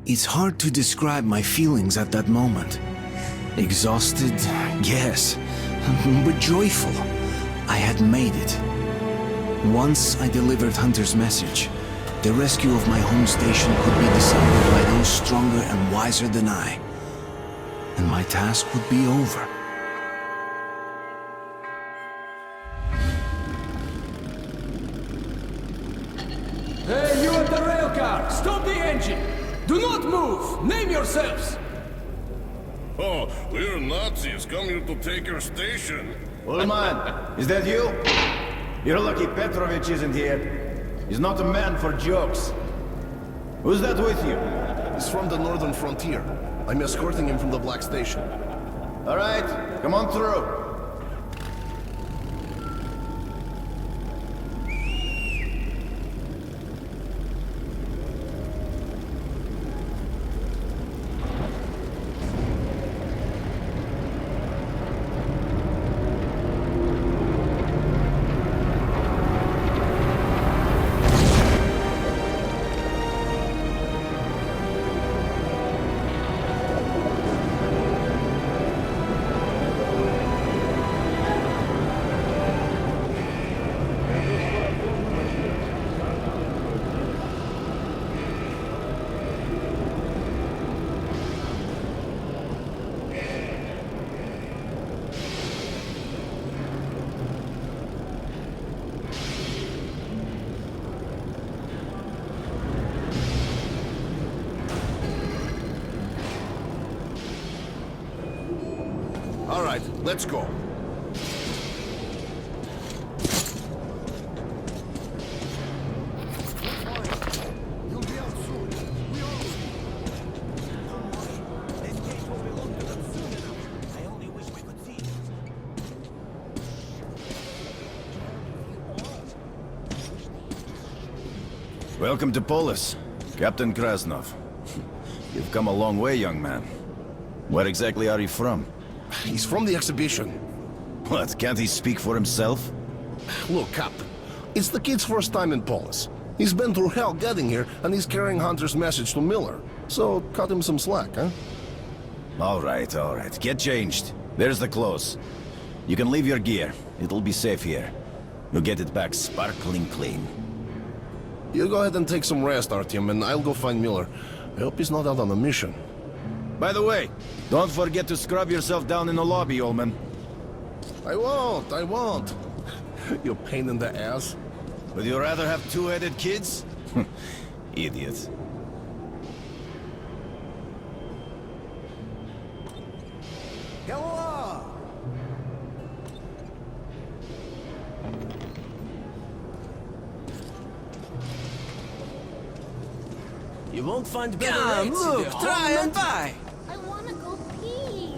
It's hard to describe my feelings at that moment. Exhausted, yes, but joyful. I had made it. Once I delivered Hunter's message, the rescue of my home station could be decided by those stronger and wiser than I. And my task would be over. Hey, you at the rail car! Stop the engine! Do not move! Name yourselves! Oh, we're Nazis come here to take your station. Ullman, is that you? You're lucky Petrovich isn't here. He's not a man for jokes. Who's that with you? He's from the northern frontier. I'm escorting him from the Black Station. All right, come on through. All right, let's go. Welcome to Polis, Captain Krasnov. You've come a long way, young man. Where exactly are you from? He's from the exhibition. What, can't he speak for himself? Look, Captain, it's the kid's first time in Polis. He's been through hell getting here, and he's carrying Hunter's message to Miller. So, cut him some slack, huh? All right. Get changed. There's the clothes. You can leave your gear. It'll be safe here. You'll get it back sparkling clean. You go ahead and take some rest, Artyom, and I'll go find Miller. I hope he's not out on a mission. By the way, don't forget to scrub yourself down in the lobby, Ullman. I won't. You pain in the ass. Would you rather have two-headed kids? Idiot. Hello! You won't find better Come, rates. look, try and buy! I wanna go pee.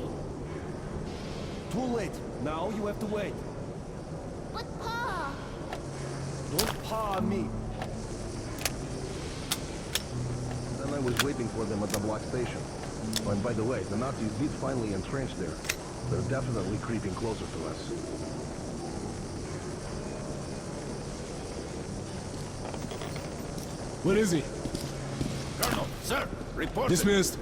Too late. Now you have to wait. But Pa, Don't paw me. Then I was waiting for them at the Black Station. Oh, and by the way, the Nazis did finally entrench there. They're definitely creeping closer to us. Where is he? Colonel, sir, report. Dismissed.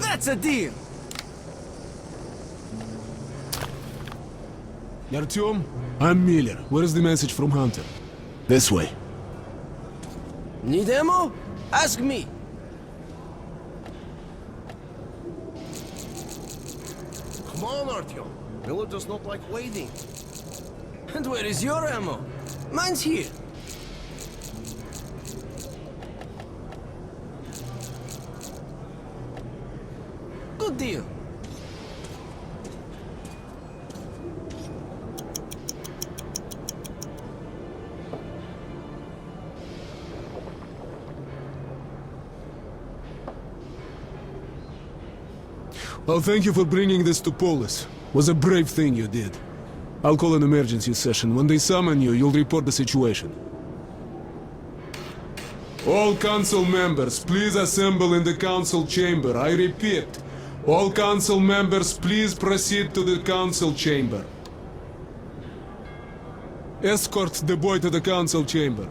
That's a deal! Artyom, I'm Miller. Where's the message from Hunter? This way. Need ammo? Ask me. Come on, Artyom. Miller does not like waiting. And where is your ammo? Mine's here. Good deal. Well, thank you for bringing this to Polis. Was a brave thing you did. I'll call an emergency session. When they summon you, you'll report the situation. All council members, please assemble in the council chamber. I repeat, all council members, please proceed to the council chamber. Escort the boy to the council chamber.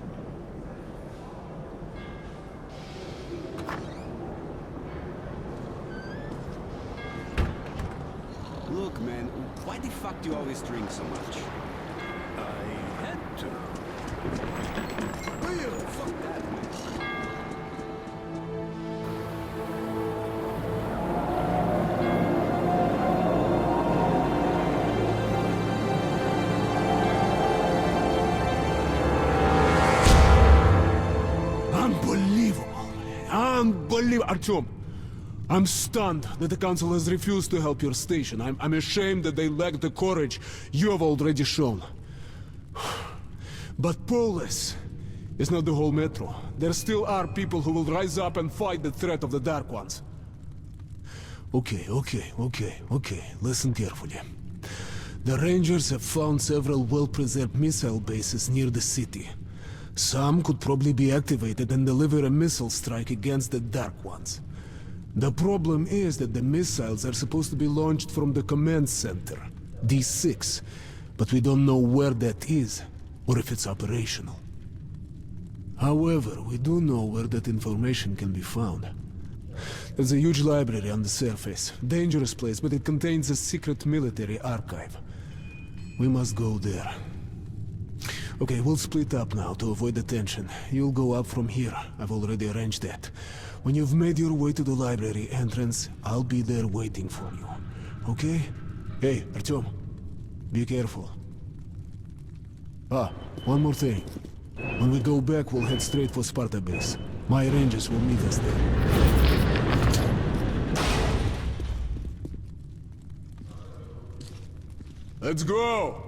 Look, man, why the fuck do you always drink so much? I had to. Fuck that, man. Unbelievable. Unbelievable. Artyom, I'm stunned that the council has refused to help your station. I'm ashamed that they lack the courage you have already shown. But Polis is not the whole metro. There still are people who will rise up and fight the threat of the Dark Ones. Okay. Listen carefully. The Rangers have found several well-preserved missile bases near the city. Some could probably be activated and deliver a missile strike against the Dark Ones. The problem is that the missiles are supposed to be launched from the command center, D6, but we don't know where that is, or if it's operational. However, we do know where that information can be found. There's a huge library on the surface, dangerous place, but it contains a secret military archive. We must go there. Okay, we'll split up now to avoid the tension. You'll go up from here. I've already arranged that. When you've made your way to the library entrance, I'll be there waiting for you. Okay? Hey, Artyom. Be careful. One more thing. When we go back, we'll head straight for Sparta base. My rangers will meet us there. Let's go!